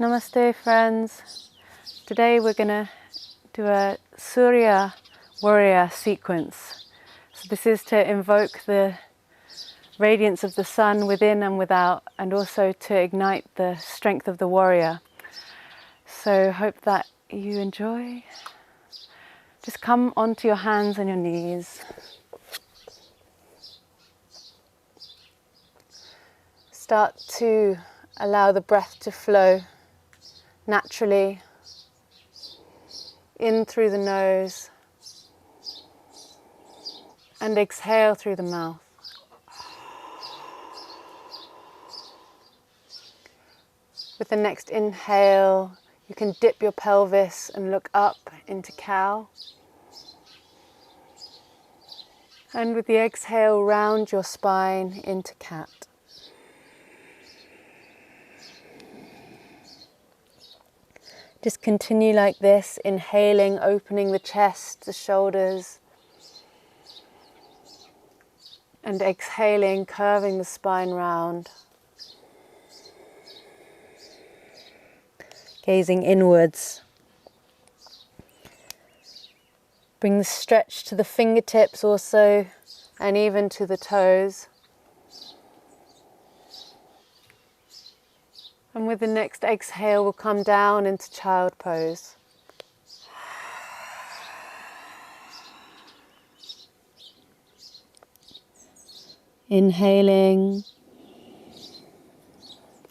Namaste friends. Today we're going to do a Surya warrior sequence. So this is to invoke the radiance of the sun within and without, and also to ignite the strength of the warrior. So hope that you enjoy. Just come onto your hands and your knees. Start to allow the breath to flow naturally in through the nose and exhale through the mouth. With the next inhale, you can dip your pelvis and look up into cow. And with the exhale, round your spine into cat. Just continue like this, inhaling, opening the chest, the shoulders, and exhaling, curving the spine round. Gazing inwards. Bring the stretch to the fingertips also, and even to the toes. And with the next exhale, we'll come down into child pose. Inhaling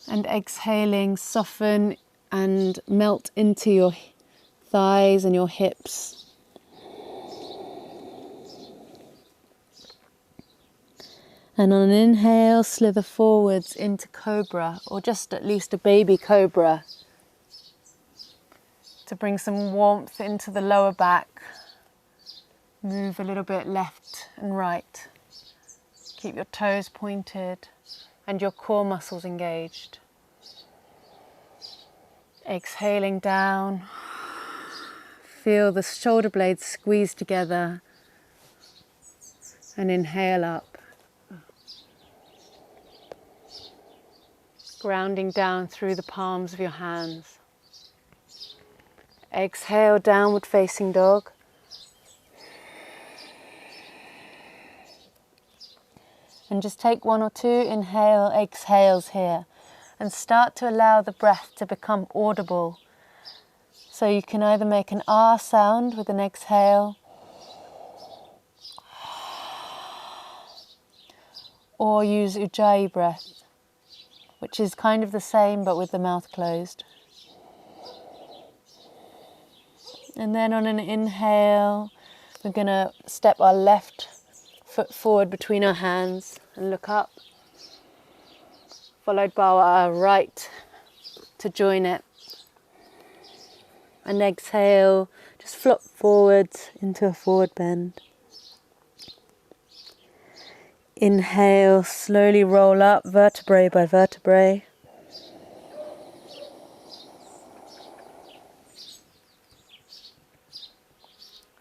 and exhaling, soften and melt into your thighs and your hips. And on an inhale, slither forwards into cobra, or just at least a baby cobra, to bring some warmth into the lower back. Move a little bit left and right. Keep your toes pointed and your core muscles engaged. Exhaling down, feel the shoulder blades squeeze together, and inhale up. Grounding down through the palms of your hands. Exhale, downward facing dog. And just take one or two inhale, exhales here. And start to allow the breath to become audible. So you can either make an R sound with an exhale, or use Ujjayi breath, which is kind of the same but with the mouth closed. And then on an inhale, we're going to step our left foot forward between our hands and look up, followed by our right to join it. And exhale, just flop forwards into a forward bend. Inhale, slowly roll up vertebrae by vertebrae.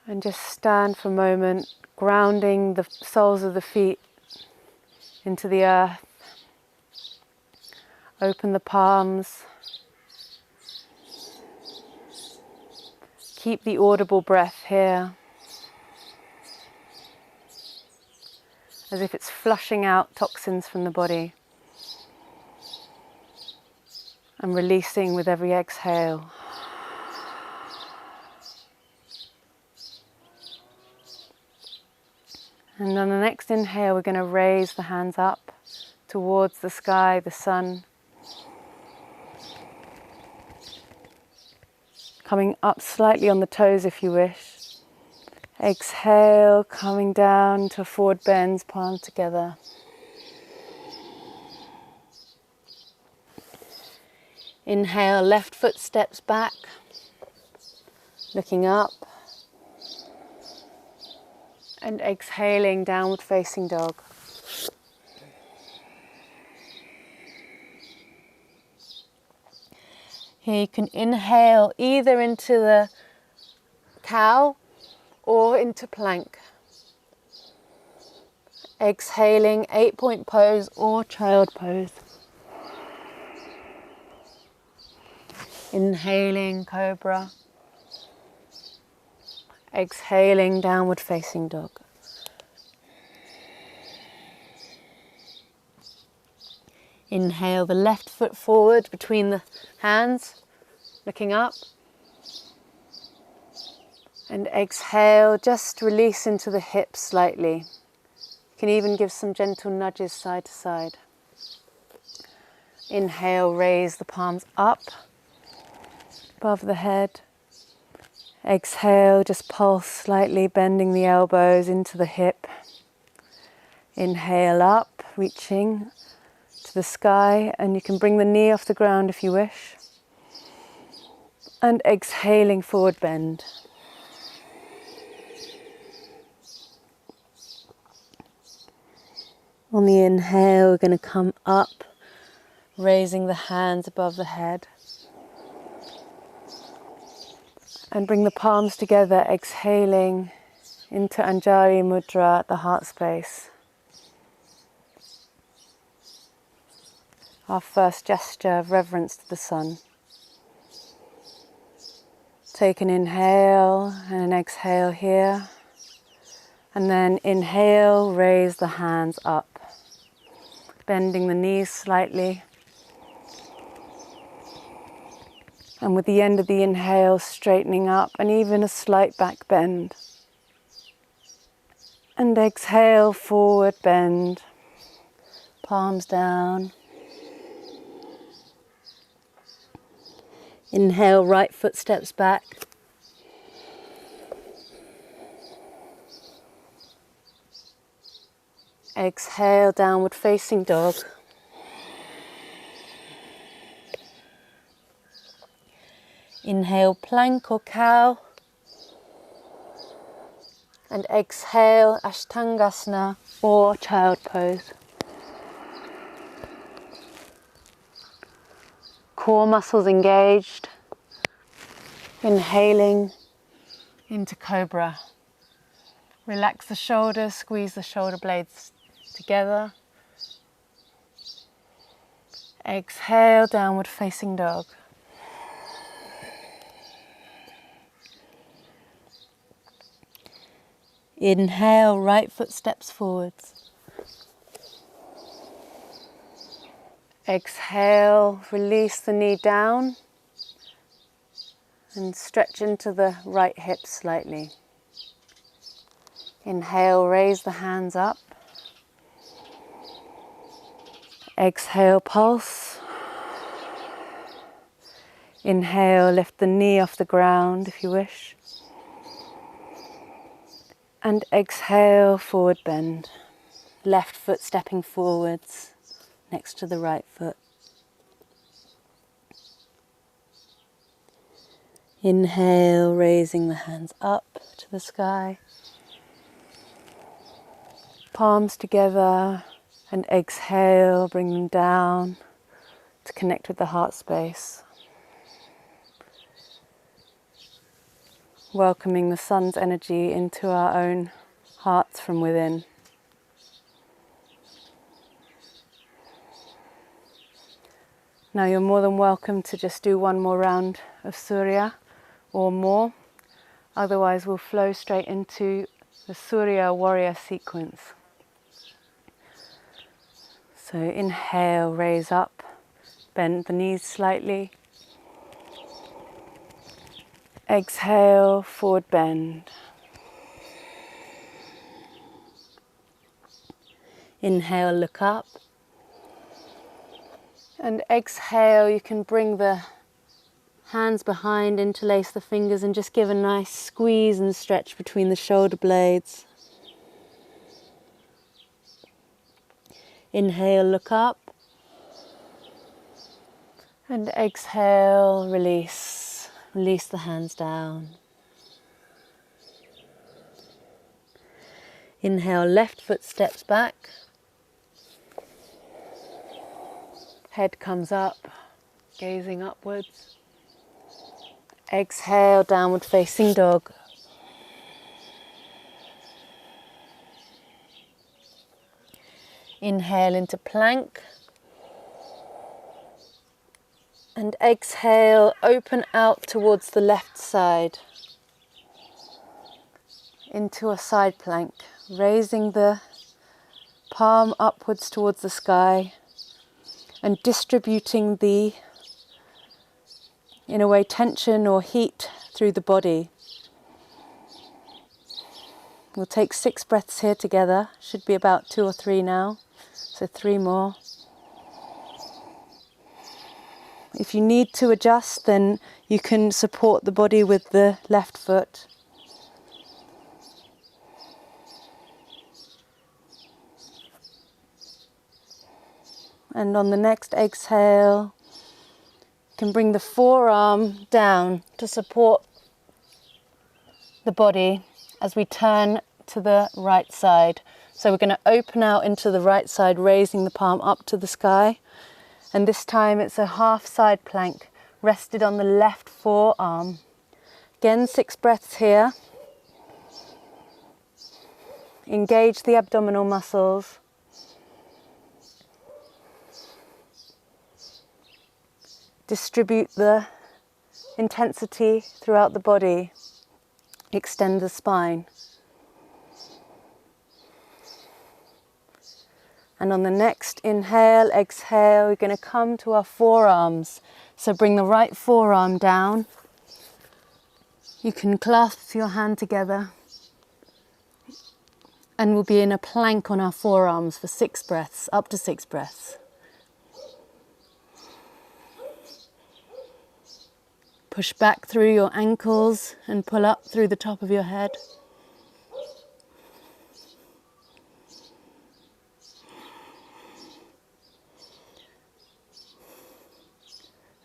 And just stand for a moment, grounding the soles of the feet into the earth. Open the palms. Keep the audible breath here, as if it's flushing out toxins from the body and releasing with every exhale. And on the next inhale, we're going to raise the hands up towards the sky, the sun. Coming up slightly on the toes if you wish. Exhale, coming down to forward bends, palms together. Inhale, left foot steps back, looking up. And exhaling, downward facing dog. Here you can inhale either into the cow or into plank. Exhaling, 8-point pose or child pose. Inhaling cobra. Exhaling downward facing dog. Inhale the left foot forward between the hands, looking up. And exhale, just release into the hips slightly. You can even give some gentle nudges side to side. Inhale, raise the palms up above the head. Exhale, just pulse slightly, bending the elbows into the hip. Inhale up, reaching to the sky, and you can bring the knee off the ground if you wish. And exhaling, forward bend. On the inhale, we're going to come up, raising the hands above the head. And bring the palms together, exhaling into Anjali Mudra at the heart space. Our first gesture of reverence to the sun. Take an inhale and an exhale here. And then inhale, raise the hands up. Bending the knees slightly. And with the end of the inhale, straightening up and even a slight back bend. And exhale, forward bend. Palms down. Inhale, right foot steps back. Exhale, downward facing dog. Inhale, plank or cow. And exhale, Ashtangasana or child pose. Core muscles engaged. Inhaling into cobra. Relax the shoulders, squeeze the shoulder blades together. Exhale, downward facing dog. Inhale, right foot steps forwards. Exhale, release the knee down and stretch into the right hip slightly. Inhale, raise the hands up. Exhale, pulse. Inhale, lift the knee off the ground if you wish. And exhale, forward bend. Left foot stepping forwards next to the right foot. Inhale, raising the hands up to the sky. Palms together, and exhale, bring them down to connect with the heart space. Welcoming the sun's energy into our own hearts from within. Now you're more than welcome to just do one more round of Surya or more. Otherwise we'll flow straight into the Surya warrior sequence. So inhale, raise up, bend the knees slightly. Exhale, forward bend. Inhale, look up. And exhale, you can bring the hands behind, interlace the fingers and just give a nice squeeze and stretch between the shoulder blades. Inhale, look up. And exhale, release. Release the hands down. Inhale, left foot steps back. Head comes up, gazing upwards. Exhale, downward facing dog. Inhale into plank. And exhale, open out towards the left side into a side plank, raising the palm upwards towards the sky and distributing the, in a way, tension or heat through the body. We'll take 6 breaths here together, should be about 2 or 3 now, so 3 more. If you need to adjust, then you can support the body with the left foot. And on the next exhale, you can bring the forearm down to support the body as we turn to the right side. So we're going to open out into the right side, raising the palm up to the sky. And this time it's a half side plank, rested on the left forearm. Again, 6 breaths here. Engage the abdominal muscles. Distribute the intensity throughout the body. Extend the spine. And on the next inhale, exhale, we're going to come to our forearms. So bring the right forearm down. You can clasp your hand together. And we'll be in a plank on our forearms for 6 breaths, up to 6 breaths. Push back through your ankles and pull up through the top of your head.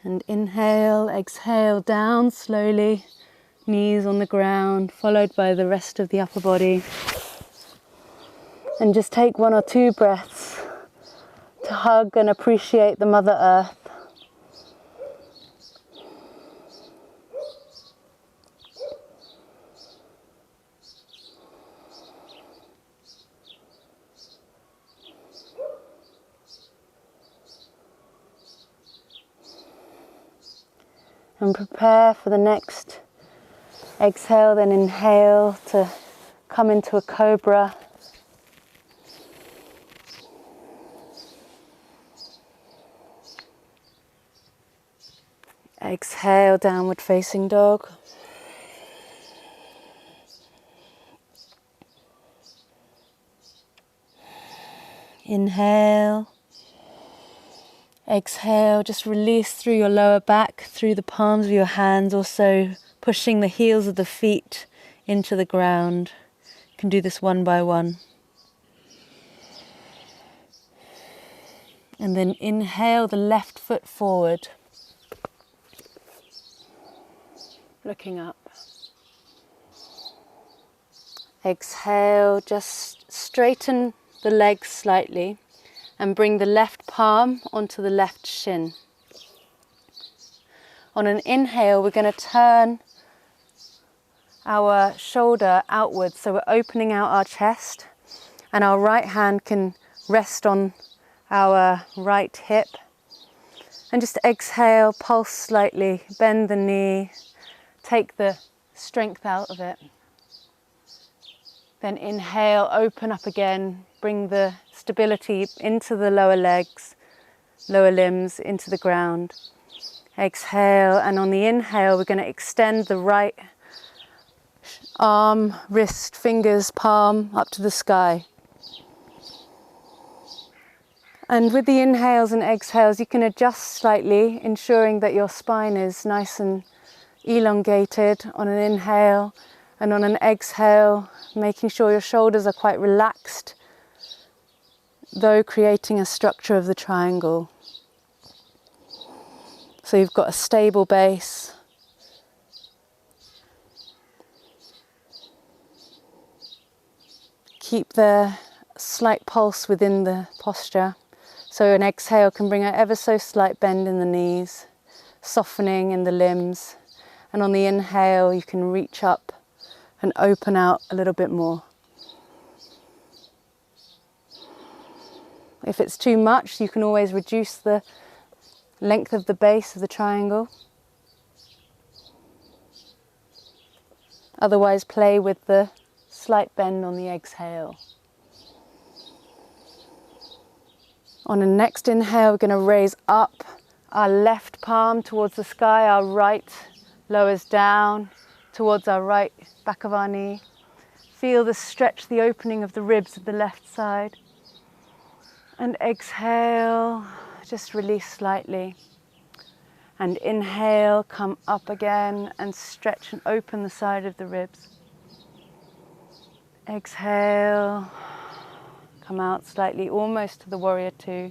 And inhale, exhale down slowly, knees on the ground, followed by the rest of the upper body. And just take 1 or 2 breaths to hug and appreciate the Mother Earth. And prepare for the next exhale, then inhale to come into a cobra. Exhale, downward facing dog. Inhale. Exhale, just release through your lower back, through the palms of your hands, also pushing the heels of the feet into the ground. You can do this one by one. And then inhale the left foot forward, looking up. Exhale, just straighten the legs slightly. And bring the left palm onto the left shin. On an inhale, we're going to turn our shoulder outwards, so we're opening out our chest, and our right hand can rest on our right hip. And just exhale, pulse slightly, bend the knee, take the strength out of it. Then inhale, open up again, bring the stability into the lower legs, lower limbs, into the ground. Exhale, and on the inhale, we're going to extend the right arm, wrist, fingers, palm up to the sky. And with the inhales and exhales, you can adjust slightly, ensuring that your spine is nice and elongated on an inhale, and on an exhale, making sure your shoulders are quite relaxed, though creating a structure of the triangle. So you've got a stable base. Keep the slight pulse within the posture. So an exhale can bring an ever so slight bend in the knees, softening in the limbs. And on the inhale, you can reach up and open out a little bit more. If it's too much, you can always reduce the length of the base of the triangle. Otherwise, play with the slight bend on the exhale. On the next inhale, we're going to raise up our left palm towards the sky, our right lowers down towards our right back of our knee. Feel the stretch, the opening of the ribs of the left side. And exhale, just release slightly. And inhale, come up again and stretch and open the side of the ribs. Exhale, come out slightly, almost to the warrior two.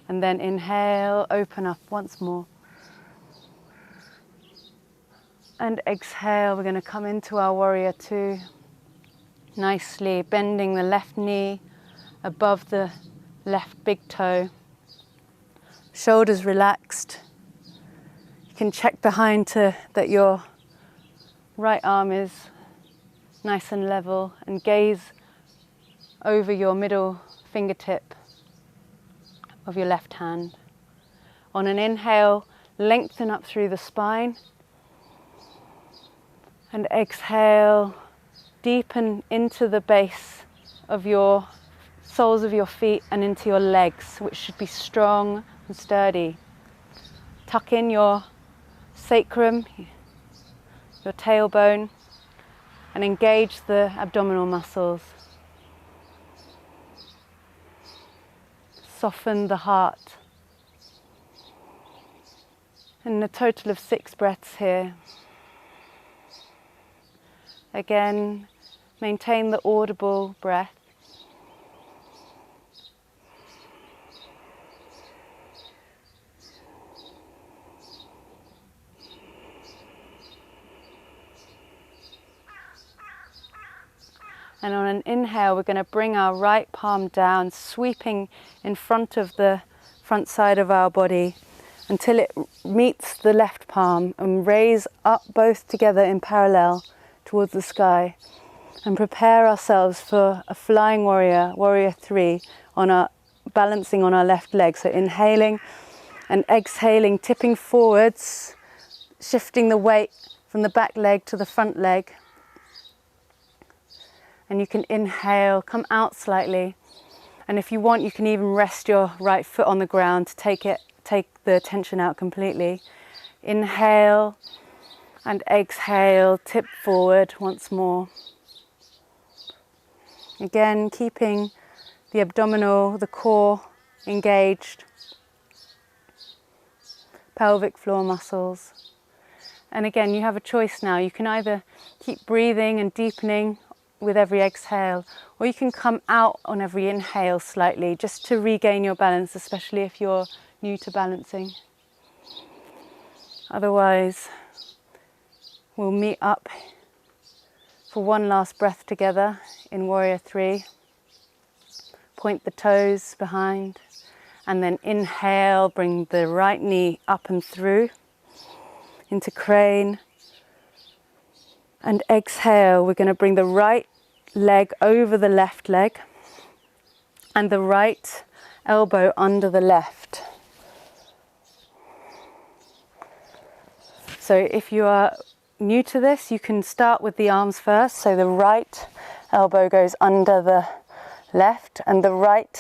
And then inhale, open up once more. And exhale, we're going to come into our warrior two. Nicely bending the left knee above the left big toe. Shoulders relaxed. You can check behind that your right arm is nice and level, and gaze over your middle fingertip of your left hand. On an inhale, lengthen up through the spine. And exhale, deepen into the base of your soles of your feet and into your legs, which should be strong and sturdy. Tuck in your sacrum, your tailbone, and engage the abdominal muscles. Soften the heart. And a total of 6 breaths here. Again, maintain the audible breath. And on an inhale, we're going to bring our right palm down, sweeping in front of the front side of our body until it meets the left palm, and raise up both together in parallel towards the sky, and prepare ourselves for a flying warrior, warrior three, balancing on our left leg. So inhaling and exhaling, tipping forwards, shifting the weight from the back leg to the front leg. And you can inhale, come out slightly, and if you want, you can even rest your right foot on the ground to take the tension out completely. Inhale and exhale, tip forward once more. Again, keeping the abdominal, the core engaged, pelvic floor muscles. And again, you have a choice now. You can either keep breathing and deepening with every exhale, or you can come out on every inhale slightly, just to regain your balance, especially if you're new to balancing. Otherwise, we'll meet up for one last breath together in warrior three. Point the toes behind, and then inhale, bring the right knee up and through into crane. And exhale, we're going to bring the right leg over the left leg and the right elbow under the left. So if you are new to this, you can start with the arms first. So the right elbow goes under the left and the right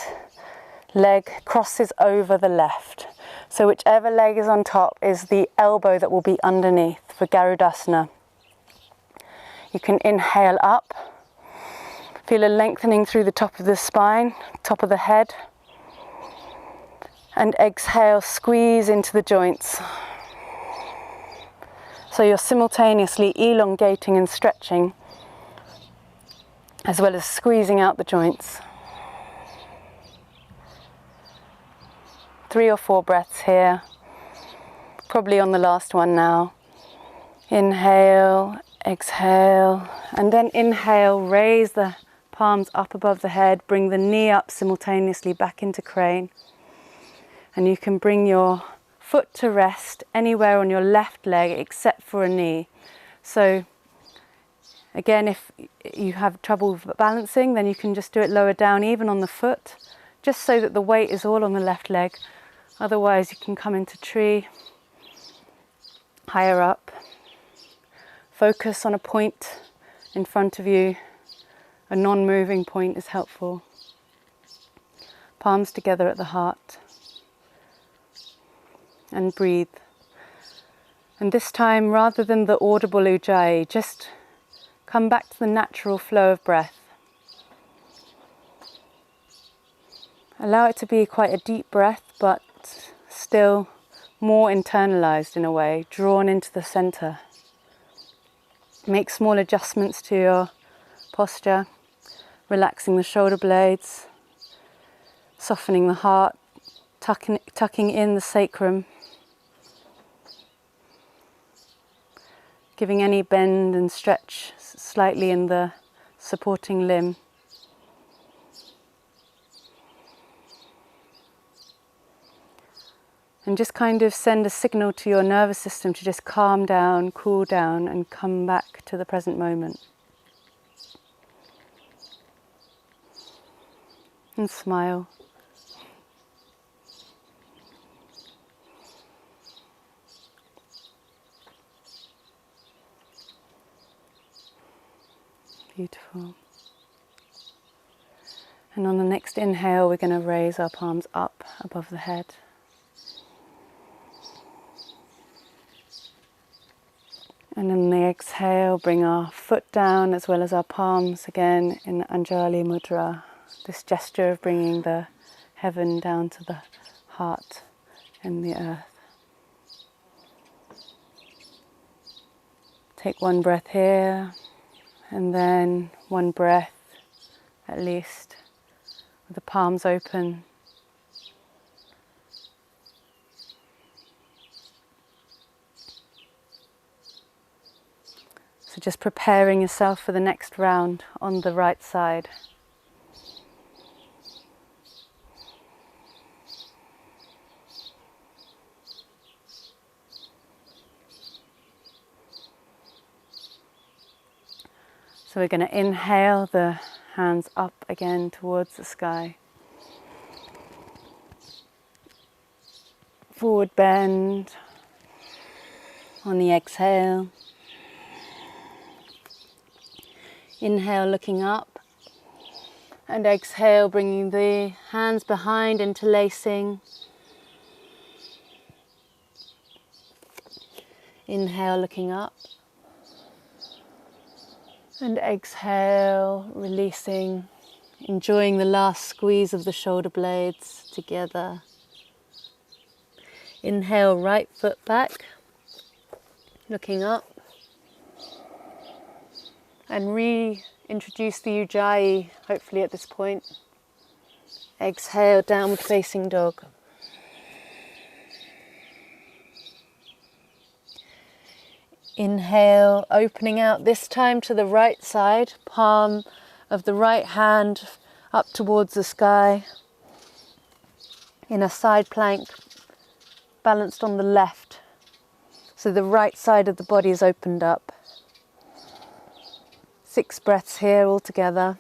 leg crosses over the left. So whichever leg is on top is the elbow that will be underneath for Garudasana. You can inhale up, feel a lengthening through the top of the spine, top of the head, and exhale, squeeze into the joints. So you're simultaneously elongating and stretching, as well as squeezing out the joints. 3 or 4 breaths here, probably on the last one now. Inhale, exhale, and then inhale, raise the palms up above the head, bring the knee up simultaneously back into crane. And you can bring your foot to rest anywhere on your left leg except for a knee. So again, if you have trouble balancing, then you can just do it lower down, even on the foot, just so that the weight is all on the left leg. Otherwise you can come into tree, higher up. Focus on a point in front of you. A non-moving point is helpful. Palms together at the heart. And breathe. And this time, rather than the audible ujjayi, just come back to the natural flow of breath. Allow it to be quite a deep breath, but still more internalized in a way, drawn into the center. Make small adjustments to your posture, relaxing the shoulder blades, softening the heart, tucking in the sacrum, giving any bend and stretch slightly in the supporting limb. And just kind of send a signal to your nervous system to just calm down, cool down, and come back to the present moment. And smile. Beautiful. And on the next inhale, we're going to raise our palms up above the head. And on the exhale, bring our foot down as well as our palms again in Anjali Mudra. This gesture of bringing the heaven down to the heart and the earth. Take one breath here, and then one breath at least with the palms open. So just preparing yourself for the next round on the right side. So we're going to inhale the hands up again towards the sky. Forward bend on the exhale. Inhale, looking up, and exhale, bringing the hands behind, interlacing. Inhale, looking up, and exhale, releasing, enjoying the last squeeze of the shoulder blades together. Inhale, right foot back, looking up. And reintroduce the ujjayi, hopefully at this point. Exhale, downward facing dog. Inhale, opening out, this time to the right side, palm of the right hand up towards the sky. In a side plank, balanced on the left. So the right side of the body is opened up. 6 breaths here all together.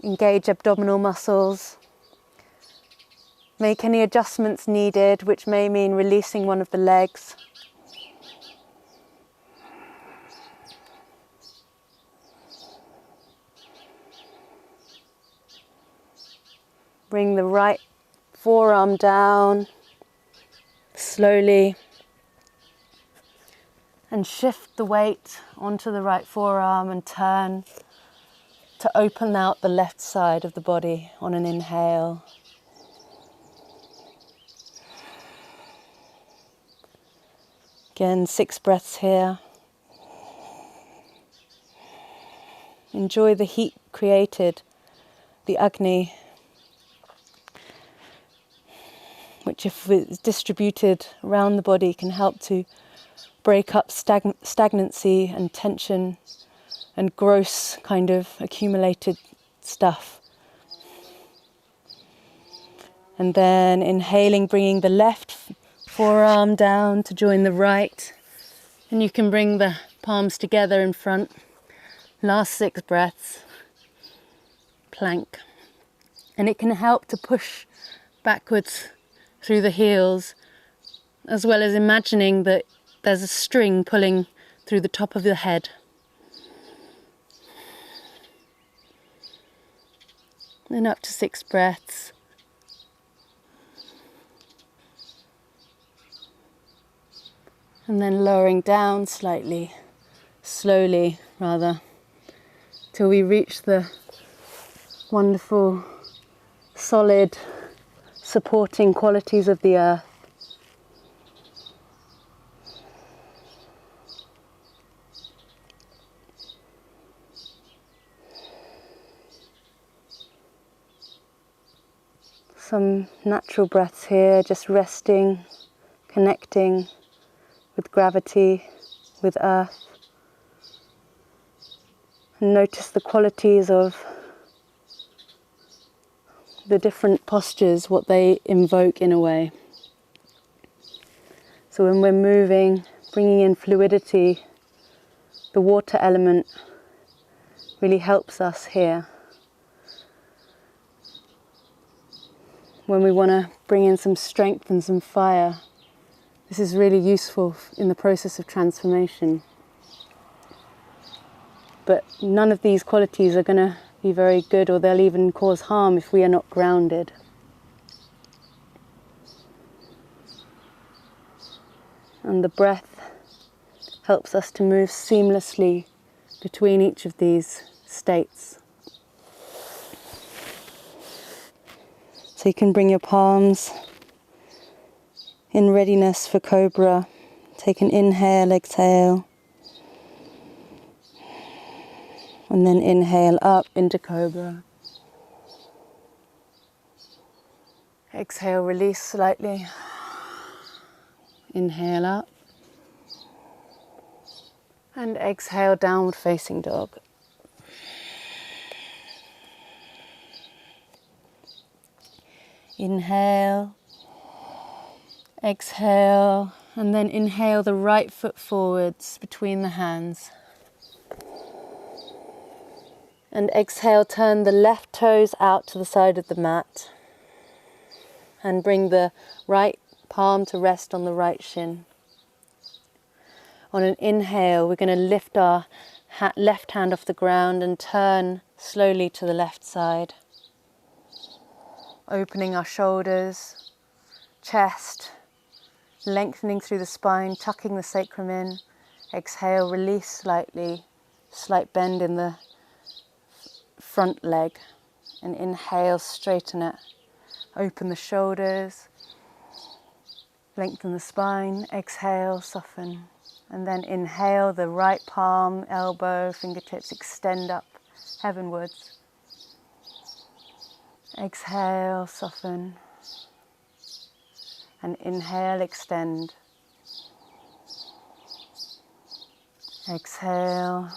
Engage abdominal muscles. Make any adjustments needed, which may mean releasing one of the legs. Bring the right forearm down slowly. And shift the weight onto the right forearm and turn to open out the left side of the body on an inhale. Again, 6 breaths here. Enjoy the heat created, the Agni, which if it's distributed around the body can help to break up stagnancy and tension and gross kind of accumulated stuff. And then inhaling, bringing the left forearm down to join the right. And you can bring the palms together in front. Last 6 breaths. Plank. And it can help to push backwards through the heels, as well as imagining that there's a string pulling through the top of the head. And up to 6 breaths. And then lowering down slightly, slowly rather, till we reach the wonderful, solid, supporting qualities of the earth. Some natural breaths here, just resting, connecting with gravity, with earth. And notice the qualities of the different postures, what they invoke in a way. So when we're moving, bringing in fluidity, the water element really helps us here. When we want to bring in some strength and some fire, this is really useful in the process of transformation. But none of these qualities are going to be very good, or they'll even cause harm if we are not grounded. And the breath helps us to move seamlessly between each of these states. So you can bring your palms in readiness for cobra. Take an inhale, exhale. And then inhale up into cobra. Exhale, release slightly. Inhale up. And exhale, downward facing dog. Inhale. Exhale. And then inhale the right foot forwards between the hands. And exhale, turn the left toes out to the side of the mat. And bring the right palm to rest on the right shin. On an inhale, we're going to lift our left hand off the ground and turn slowly to the left side. Opening our shoulders, chest, lengthening through the spine, tucking the sacrum in. Exhale, release slightly, slight bend in the front leg. And inhale, straighten it. Open the shoulders, lengthen the spine. Exhale, soften. And then inhale, the right palm, elbow, fingertips extend up heavenwards. Exhale, soften. And inhale, extend. Exhale.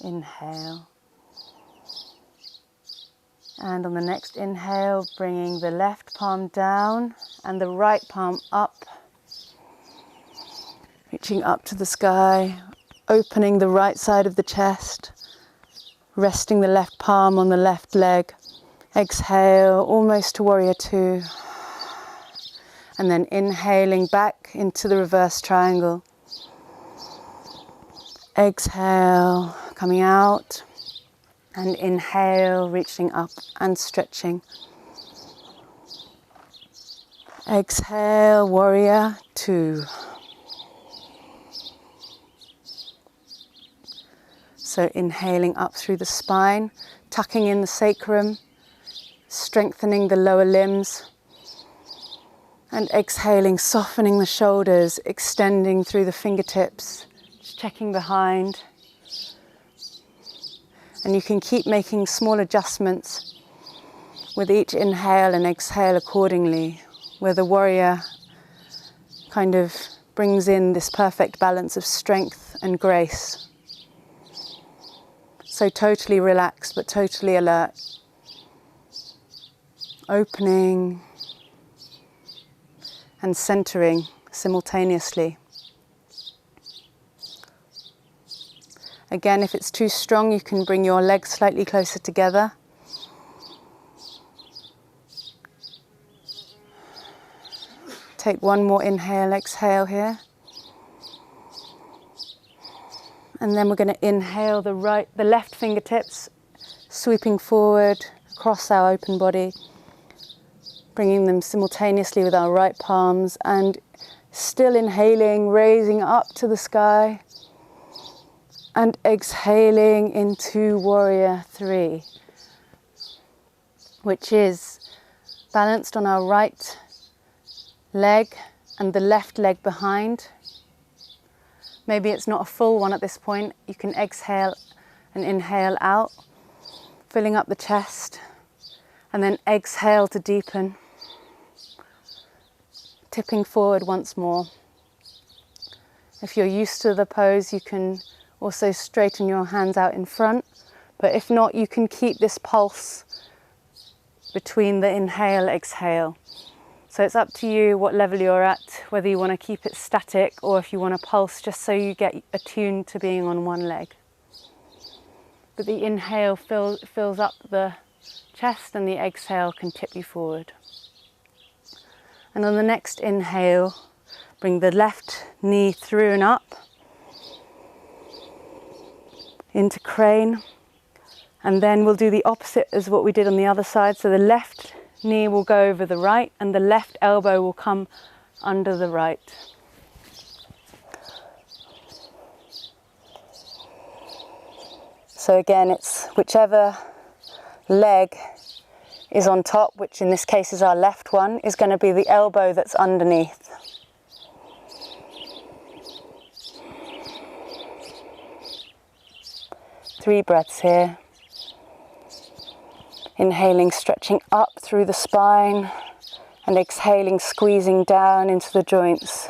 Inhale. And on the next inhale, bringing the left palm down and the right palm up. Reaching up to the sky, opening the right side of the chest, resting the left palm on the left leg. Exhale, almost to warrior two. And then inhaling back into the reverse triangle. Exhale, coming out. And inhale, reaching up and stretching. Exhale, warrior two. So inhaling up through the spine, tucking in the sacrum, strengthening the lower limbs. And exhaling, softening the shoulders, extending through the fingertips, just checking behind. And you can keep making small adjustments with each inhale and exhale accordingly, where the warrior kind of brings in this perfect balance of strength and grace. So totally relaxed, but totally alert. Opening and centering simultaneously. Again, if it's too strong, you can bring your legs slightly closer together Take one more inhale, exhale here. And then we're going to inhale the left fingertips, sweeping forward across our open body, bringing them simultaneously with our right palms, and still inhaling, raising up to the sky, and exhaling into Warrior 3, which is balanced on our right leg and the left leg behind. Maybe it's not a full one at this point. You can exhale and inhale out, filling up the chest, and then exhale to deepen, tipping forward once more. If you're used to the pose, you can also straighten your hands out in front, but if not, you can keep this pulse between the inhale, exhale. So it's up to you what level you're at, whether you want to keep it static or if you want to pulse just so you get attuned to being on one leg. But the inhale fills up the chest and the exhale can tip you forward. And on the next inhale, bring the left knee through and up into crane. And then we'll do the opposite as what we did on the other side. So the left knee will go over the right and the left elbow will come under the right. So again, it's whichever leg is on top, which in this case is our left one, is going to be the elbow that's underneath. Three breaths here. Inhaling, stretching up through the spine, and exhaling, squeezing down into the joints.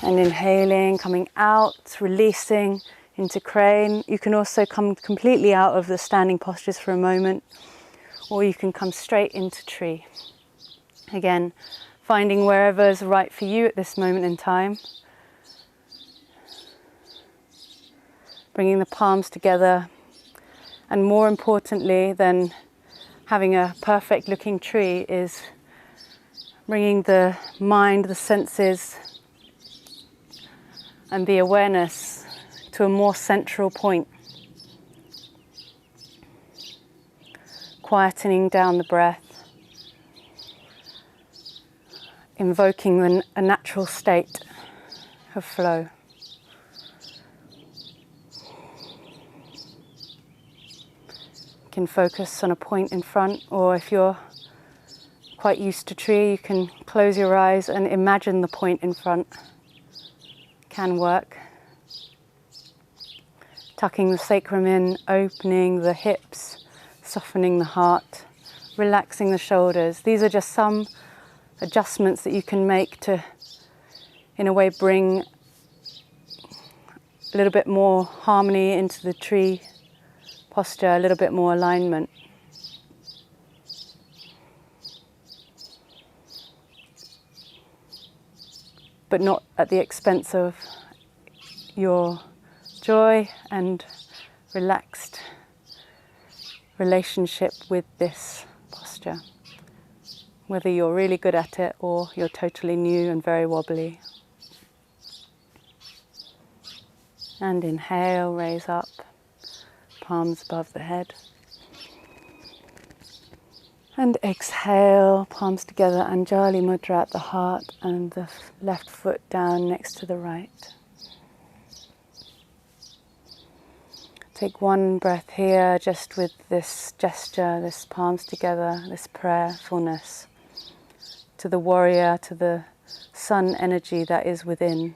And inhaling, coming out, releasing into crane. You can also come completely out of the standing postures for a moment, or you can come straight into tree. Again, finding wherever is right for you at this moment in time. Bringing the palms together, and more importantly than having a perfect looking tree is bringing the mind, the senses and the awareness to a more central point. Quietening down the breath, invoking a natural state of flow. You can focus on a point in front, or if you're quite used to tree, you can close your eyes and imagine the point in front. Can work. Tucking the sacrum in, opening the hips, softening the heart, relaxing the shoulders. These are just some adjustments that you can make to, in a way, bring a little bit more harmony into the tree posture, a little bit more alignment. But not at the expense of your joy and relaxed relationship with this posture, whether you're really good at it or you're totally new and very wobbly. And inhale, raise up, palms above the head. And exhale, palms together, Anjali Mudra at the heart and the left foot down next to the right. Take one breath here just with this gesture, this palms together, this prayerfulness to the warrior, to the sun energy that is within.